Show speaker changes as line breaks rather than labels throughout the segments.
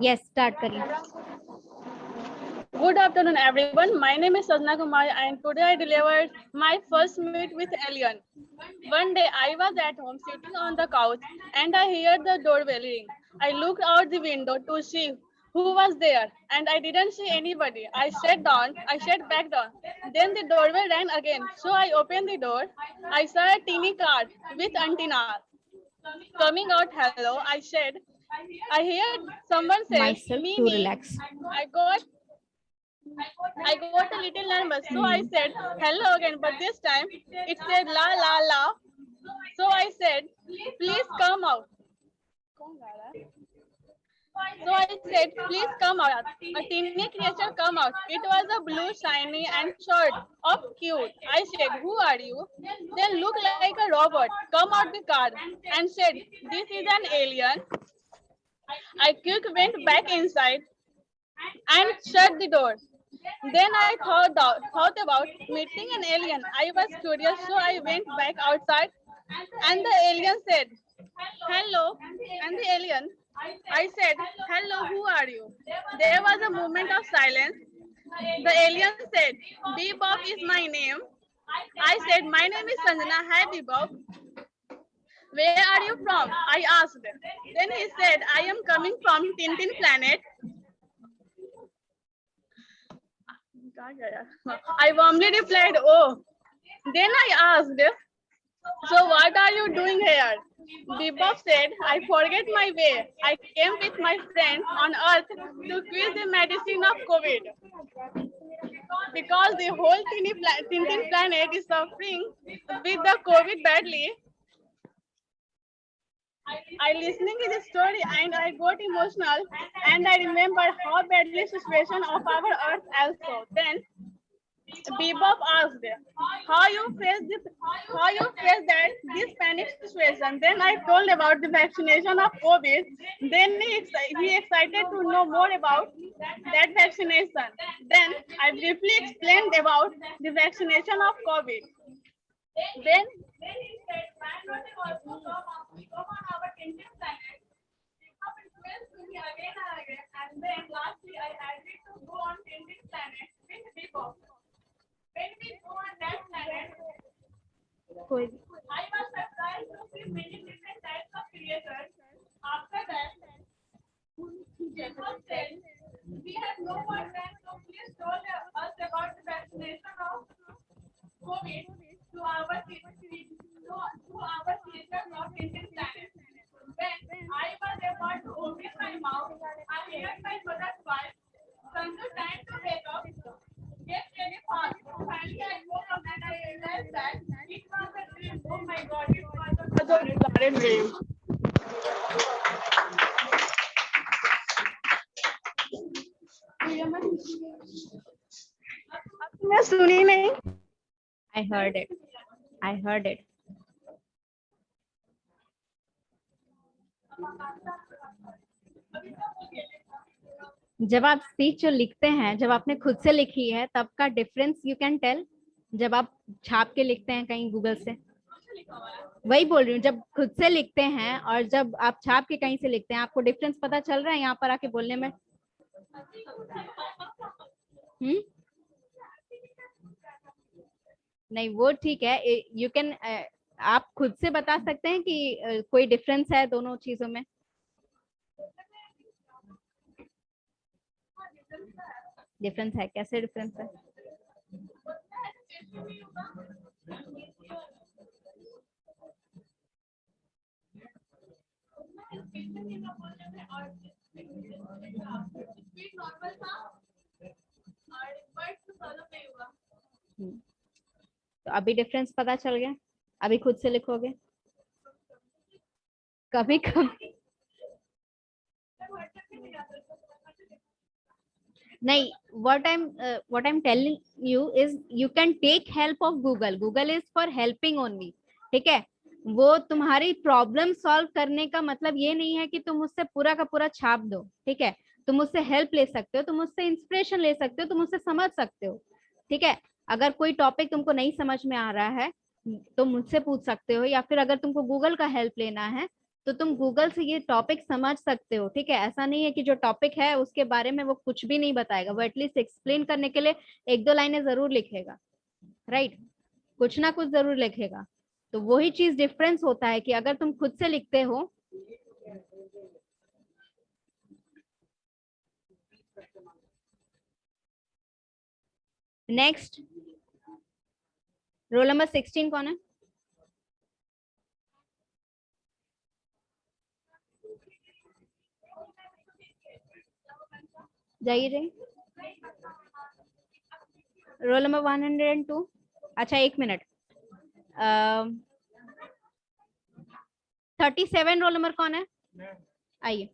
Yes start करिए।
Good afternoon, everyone. My name is Sadhana Kumar, and today I delivered my first meet with alien. One day, I was at home sitting on the couch, and I heard the doorbell ring. I looked out the window to see who was there, and I didn't see anybody. I sat down. I sat back down. Then the doorbell rang again, so I opened the door. I saw a teeny car with antenna coming out. Hello, I said. I heard someone says,
Myself to
Mimi.
relax.
I got a little nervous, so I said hello again, but this time it said la la la. So I said, please come out. So I said, please come out. A teeny creature come out. It was a blue, shiny, and short of cute. I said, who are you? Then look like a robot. Come out the car and said, this is an alien. I quick went back inside and shut the door. Then I thought about meeting an alien. I was curious, so I went back outside, and the alien said, "Hello." And the alien, I said, "Hello, who are you?" There was a moment of silence. The alien said, "Bebop is my name." I said, "My name is Sanjana. Hi, Bebop. Where are you from?" I asked. Then he said, "I am coming from Tintin Planet." I warmly replied, "Oh." Then I asked, "So what are you doing here?" Bebop said, "I forget my way. I came with my friend on Earth to quiz the medicine of COVID. Because the whole Tintin planet is suffering with the COVID badly." I listening to the story and I got emotional, and I remember how badly situation of our Earth also. Then Bebop asked, how you face that this panic situation." Then I told about the vaccination of COVID. Then he excited to know more about that vaccination. Then I briefly explained about the vaccination of COVID. Then he said, "Man not also come on our Indian planet." Bebop influenced me again and again, and then lastly I agreed to go on Indian planet with Bebop. When we go on that planet,
कोई
I was surprised to see many different types of creatures. After that, Jacob said, "We have no more time, so please tell us about the vaccination of COVID to our creatures of Indian planet." When I was about to open my mouth, I heard my mother's voice, "Sanju, time to wake up. Get ready fast." Finally, I woke up and I realized that it was a dream. Oh my God, it was a bizarre dream. मैं सुनी नहीं।
I heard it. I heard it. जब आप speech जो लिखते हैं, जब आपने खुद से लिखी है, तब का डिफरेंस यू कैन टेल। जब आप छाप के लिखते हैं कहीं गूगल से, वही बोल रही हूँ, जब खुद से लिखते हैं और जब आप छाप के कहीं से लिखते हैं, आपको डिफरेंस पता चल रहा है यहाँ पर आके बोलने में? नहीं, वो ठीक है, यू कैन, आप खुद से बता सकते हैं कि कोई डिफरेंस है दोनों चीजों में? डिफरेंस है, कैसे डिफरेंस है? तो अभी डिफरेंस पता चल गया? अभी खुद से लिखोगे? कभी कभी नहीं, what I'm telling you is you can take help of Google. Google is for helping only. ठीक है, वो तुम्हारी प्रॉब्लम सॉल्व करने का मतलब ये नहीं है कि तुम उससे पूरा का पूरा छाप दो। ठीक है, तुम उससे हेल्प ले सकते हो, तुम उससे इंस्पिरेशन ले सकते हो, तुम उससे समझ सकते हो। ठीक है, अगर कोई टॉपिक तुमको नहीं समझ में आ रहा है तो मुझसे पूछ सकते हो, या फिर अगर तुमको गूगल का हेल्प लेना है तो तुम गूगल से ये टॉपिक समझ सकते हो, ठीक है। ऐसा नहीं है कि जो टॉपिक है उसके बारे में वो कुछ भी नहीं बताएगा, वो एटलीस्ट एक्सप्लेन करने के लिए एक दो लाइनें जरूर लिखेगा, राइट, कुछ ना कुछ जरूर लिखेगा। तो वही चीज डिफरेंस होता है कि अगर तुम खुद से लिखते हो। नेक्स्ट, रोल नंबर 16 कौन है? जाइए जाइए। Roll number 102। अच्छा एक मिनट, 37 रोल नंबर कौन है? आइए।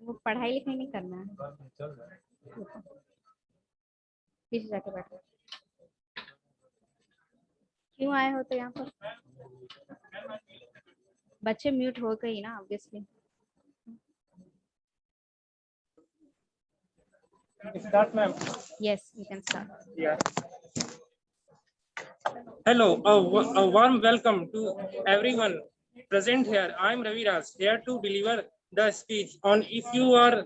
वो पढ़ाई लिखाई नहीं करना है, पीछे जाके बैठो। क्यों आए हो तो यहाँ पर? बच्चे म्यूट हो गई ना obviously.
Start, ma'am.
Yes you can start.
Yeah. Hello, a warm welcome to everyone present here. I am Ravi Raj, here to deliver the speech on if you are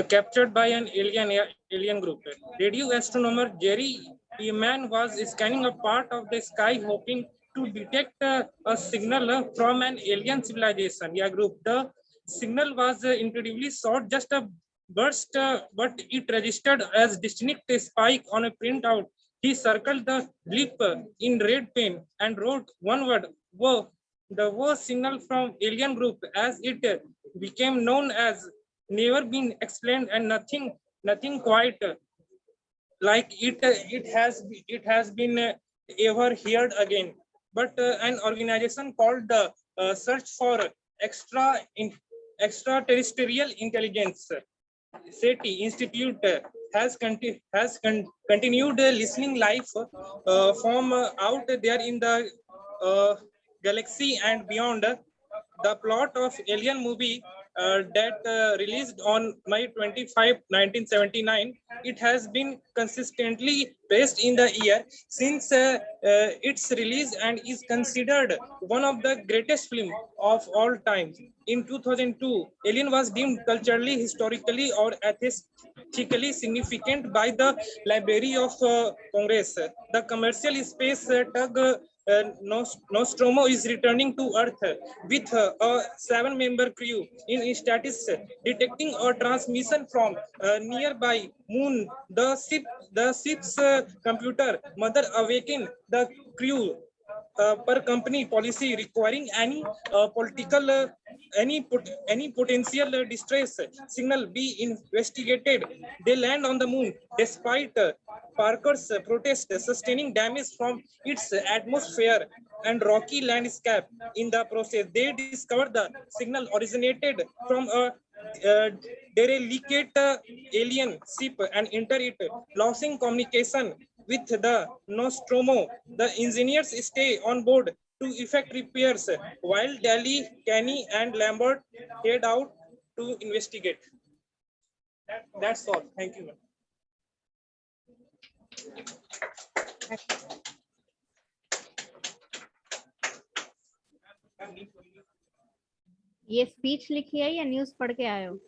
captured by an alien group. Radio astronomer Jerry Eman was scanning a part of the sky hoping to detect a signal from an alien civilization, yeah, group. The signal was incredibly short, just a burst, but it registered as distinct spike on a printout. He circled the blip in red pen and wrote one word, "Whoa." The "whoa" signal from alien group, as it became known as, never been explained, and nothing quite like it has been ever heard again. But an organization called the Search for Extraterrestrial Intelligence, SETI Institute, continued listening life from out there in the galaxy and beyond. The plot of Alien movie that released on May 25, 1979, it has been consistently praised in the year since its release and is considered one of the greatest films of all time. In 2002, Alien was deemed culturally, historically, or aesthetically significant by the Library of Congress. The commercial space tug Nostromo is returning to Earth with a 7-member crew in status detecting a transmission from a nearby moon. The ship's computer mother awakened the crew per company policy requiring any potential distress signal be investigated. They land on the moon despite Parker's protest, sustaining damage from its atmosphere and rocky landscape. In the process, they discovered the signal originated from a derelict alien ship and enter it, losing communication with the Nostromo. The engineers stay on board to effect repairs, while Daly, Kenny, and Lambert head out to investigate. That's all. Thank you, ma'am.
ये speech लिखी है या news पढ़ के आए हो?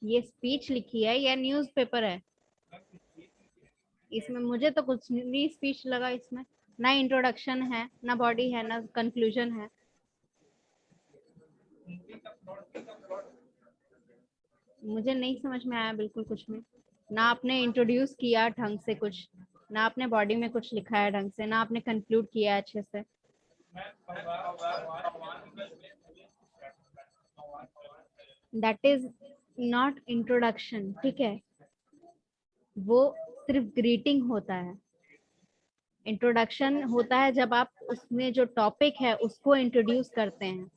ये speech लिखी है या न्यूज पेपर है? इसमें मुझे तो कुछ नहीं स्पीच लगा, इसमें ना इंट्रोडक्शन है, ना बॉडी है, ना कंक्लूजन है। मुझे नहीं समझ में आया बिल्कुल कुछ में। ना आपने इंट्रोड्यूस किया ढंग से कुछ, ना आपने बॉडी में कुछ लिखा है ढंग से, ना आपने कंक्लूड किया अच्छे से। दैट इज नॉट इंट्रोडक्शन, ठीक है, वो सिर्फ ग्रीटिंग होता है। इंट्रोडक्शन होता है जब आप उसमें जो टॉपिक है उसको इंट्रोड्यूस करते हैं,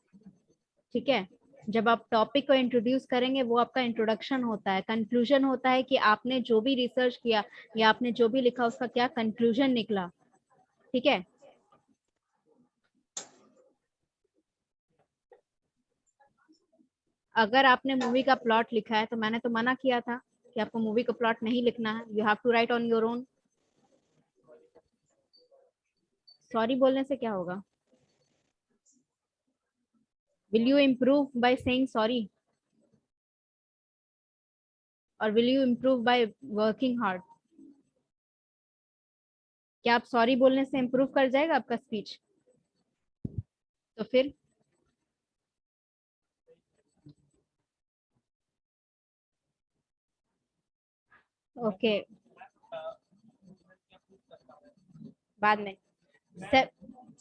ठीक है। जब आप टॉपिक को इंट्रोड्यूस करेंगे वो आपका इंट्रोडक्शन होता है। कंक्लूजन होता है कि आपने जो भी रिसर्च किया या आपने जो भी लिखा उसका क्या कंक्लूजन निकला, ठीक है। अगर आपने मूवी का प्लॉट लिखा है तो मैंने तो मना किया था कि आपको मूवी का प्लॉट नहीं लिखना है, you have to write on your own. Sorry बोलने से क्या होगा? Will you improve by saying sorry, और will you improve by working hard? क्या आप सॉरी बोलने से इम्प्रूव कर जाएगा आपका स्पीच? तो फिर ओके, बाद में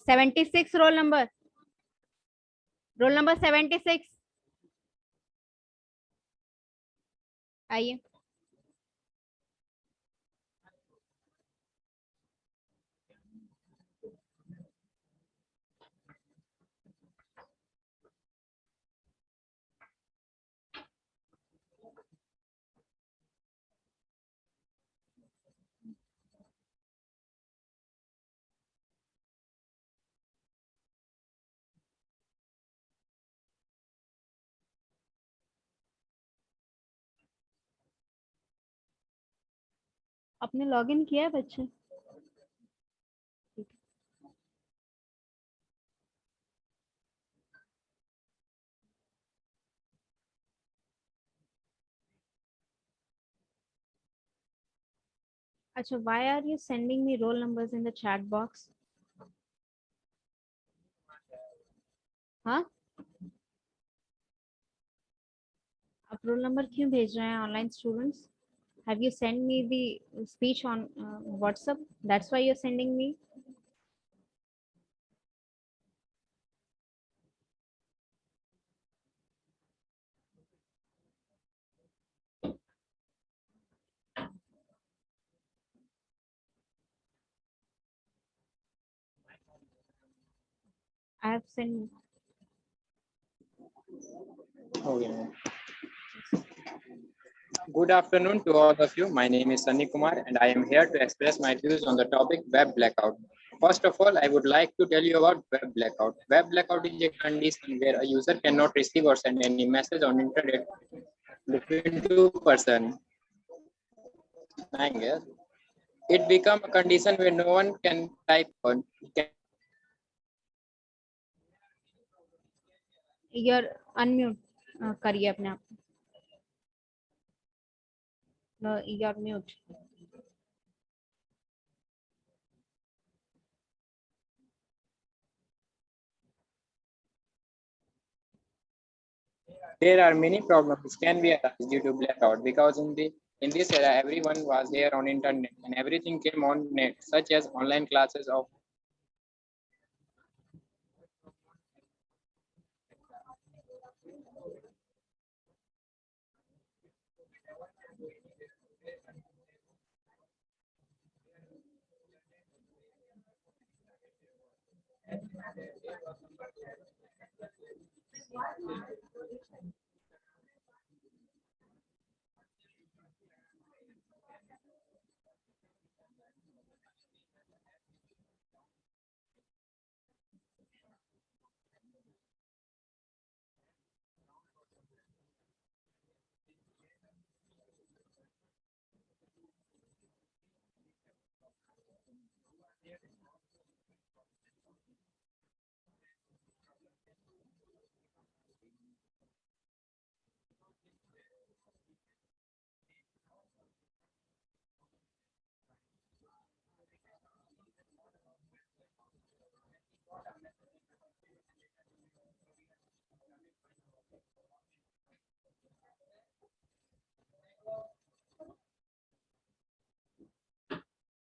76 रोल नंबर, रोल नंबर 76 आइए। आपने लॉगिन किया है बच्चे? अच्छा, why are you sending me roll numbers in the chat box? हाँ, आप रोल नंबर क्यों भेज रहे हैं online students? Have you sent me the speech on WhatsApp? That's why you're sending me. I have sent.
Okay. Good afternoon to all of you. My name is Sunny Kumar and I am here to express my views on the topic web blackout. First of all, I would like to tell you about web blackout. Web blackout is a condition where a user cannot receive or send any message on internet between two persons. It becomes a condition where no one can type on.
You're unmute. करिए अपने आप। No, you're mute.
There are many problems can be arised due to blackout because in this era everyone was there on internet and everything came on net, such as online classes of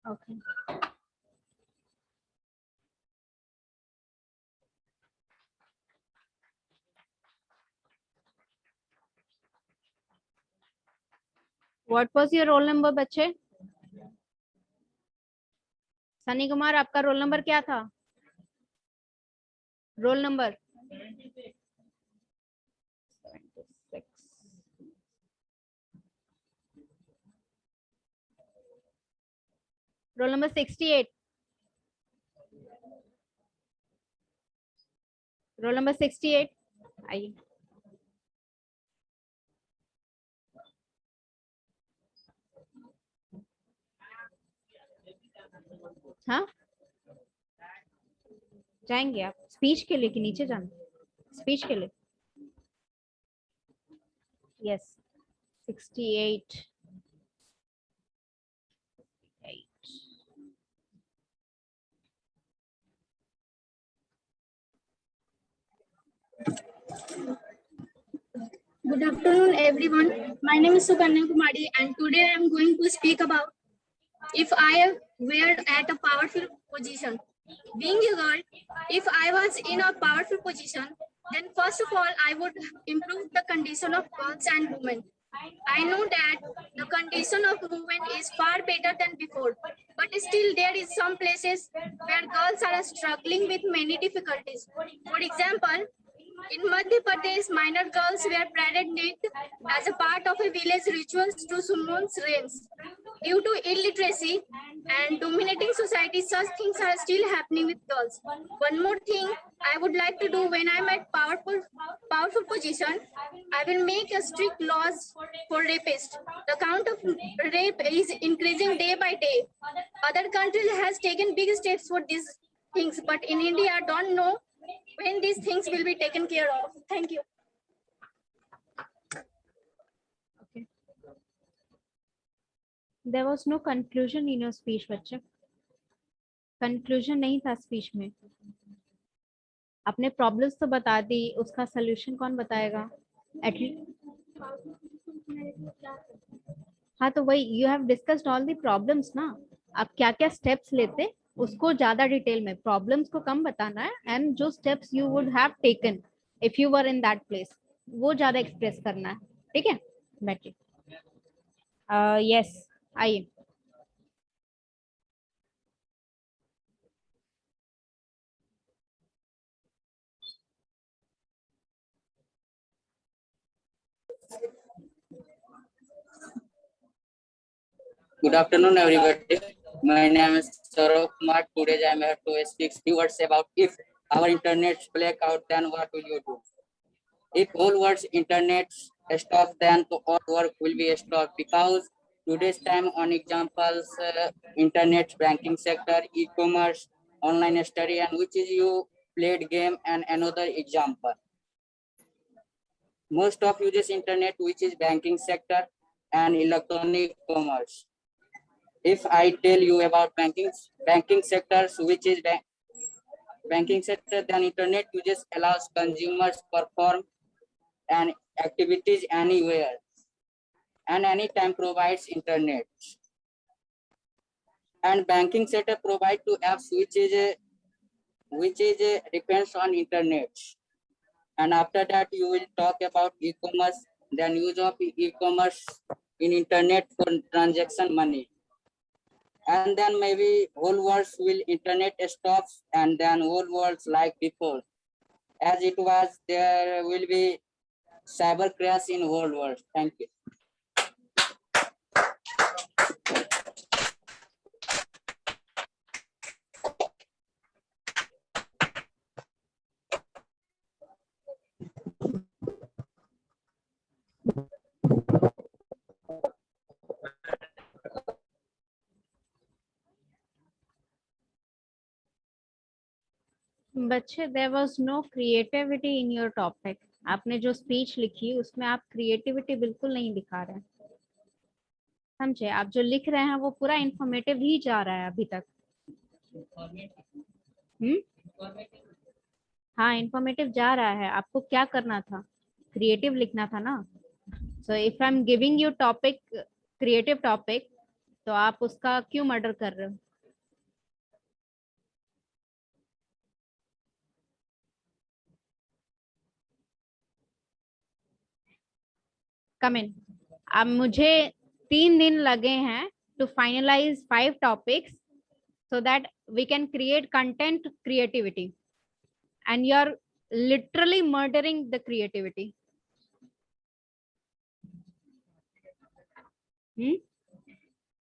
Okay. What was your roll number, बच्चे? सनी कुमार, आपका roll number क्या था? Roll number 76. Roll number 68. Roll number 68 आइए। हाँ जाएंगे आप speech के लिए कि नीचे जाना? स्पीच के लिए yes 68
Good afternoon, everyone. My name is Sukanya Kumari, and today I am going to speak about if I were at a powerful position. Being a girl, if I was in a powerful position, then first of all, I would improve the condition of girls and women. I know that the condition of women is far better than before, but still there is some places where girls are struggling with many difficulties. For example, in Madhya Pradesh, minor girls wear braided net as a part of a village rituals to summon rains. Due to illiteracy and dominating society, such things are still happening with girls. One more thing I would like to do when I'm at powerful position, I will make a strict laws for rapists. The count of rape is increasing day by day. Other countries has taken big steps for these things, but in India, I don't know when these things will be taken care of. Thank you.
Okay. There was no conclusion in your speech, बच्चे. Conclusion नहीं था speech में. आपने problems तो बता दी, उसका solution कौन बताएगा? हाँ तो वही you have discussed all the problems ना. आप क्या क्या स्टेप्स लेते उसको ज्यादा डिटेल में, प्रॉब्लम्स को कम बताना है एंड जो steps you would have taken if you were in that place वो ज्यादा एक्सप्रेस करना है. ठीक है बैठिए. यस आइए.
Good afternoon, everybody. My name is Saurav Kumar. Today I am here to speak few words about if our internet black out, then what will you do? If whole world's internet stops, then all work will be stopped because today's time on examples, internet banking sector, e-commerce, online study, and which is you played game and another example. Most of uses internet, which is banking sector and electronic commerce. If I tell you about banking sectors, which is banking sector, then internet uses allows consumers perform and activities anywhere and anytime provides internet. And banking sector provide to apps which is depends on internet. And after that you will talk about e-commerce, then use of e-commerce in internet for transaction money. And then maybe whole world will internet stops and then whole world like before. As it was, there will be cyber crash in whole world. Thank you.
बच्चे there was no creativity in your topic. आपने जो speech लिखी उसमें आप creativity बिल्कुल नहीं दिखा रहे हैं. समझे? आप जो लिख रहे हैं वो पूरा इंफॉर्मेटिव ही जा रहा है अभी तक. हाँ इंफॉर्मेटिव जा रहा है. आपको क्या करना था? क्रिएटिव लिखना था ना. So if I am giving you topic creative topic तो आप उसका क्यों मर्डर कर रहे हो? कम इन. अब मुझे 3 दिन लगे हैं to finalise 5 topics so that we can create content creativity and you are literally murdering the creativity.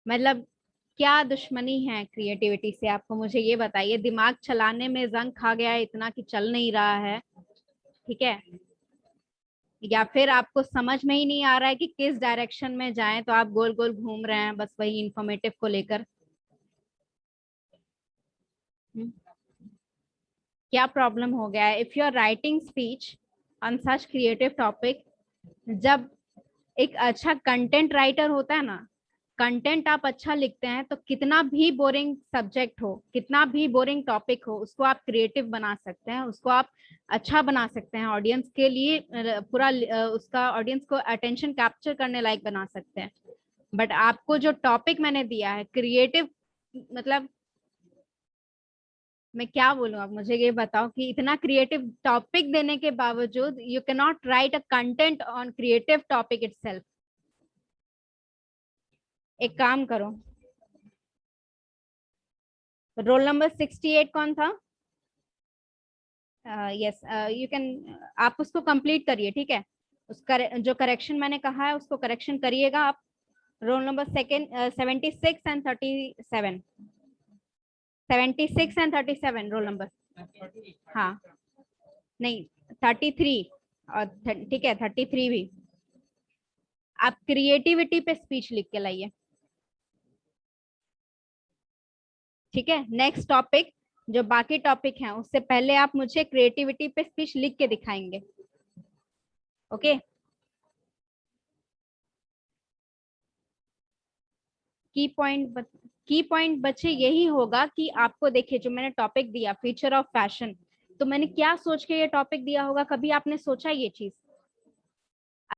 मतलब क्या दुश्मनी है क्रिएटिविटी से? आपको मुझे ये बताइए. दिमाग चलाने में जंग खा गया है इतना कि चल नहीं रहा है. ठीक है, या फिर आपको समझ में ही नहीं आ रहा है कि किस डायरेक्शन में जाएं तो आप गोल गोल घूम रहे हैं बस वही इंफॉर्मेटिव को लेकर. क्या प्रॉब्लम हो गया है? If you are writing speech on such creative topic, जब एक अच्छा कंटेंट राइटर होता है ना, कंटेंट आप अच्छा लिखते हैं तो कितना भी बोरिंग सब्जेक्ट हो, कितना भी बोरिंग टॉपिक हो, उसको आप क्रिएटिव बना सकते हैं, उसको आप अच्छा बना सकते हैं, ऑडियंस के लिए पूरा उसका ऑडियंस को अटेंशन कैप्चर करने लायक बना सकते हैं। बट आपको जो टॉपिक मैंने दिया है क्रिएटिव, मतलब मैं क्या बोलूं, आप मुझे ये बताओ कि इतना क्रिएटिव टॉपिक देने के बावजूद you can not right a content on creative topic itself. एक काम करो, रोल नंबर 68 कौन था? यस, यू कैन, आप उसको कंप्लीट करिए, ठीक है? उसका जो करेक्शन मैंने कहा है उसको करेक्शन करिएगा आप। Roll number 76 and 37, 76 and 37 roll number. हाँ नहीं, 33 और ठीक है 33 भी। आप क्रिएटिविटी पे स्पीच लिख के लाइए, ठीक है? नेक्स्ट टॉपिक, जो बाकी टॉपिक हैं उससे पहले आप मुझे क्रिएटिविटी पे स्पीच लिख के दिखाएंगे, ओके? की पॉइंट बच्चे यही होगा कि आपको देखिए जो मैंने टॉपिक दिया फ्यूचर ऑफ फैशन, तो मैंने क्या सोच के ये टॉपिक दिया होगा? कभी आपने सोचा ये चीज?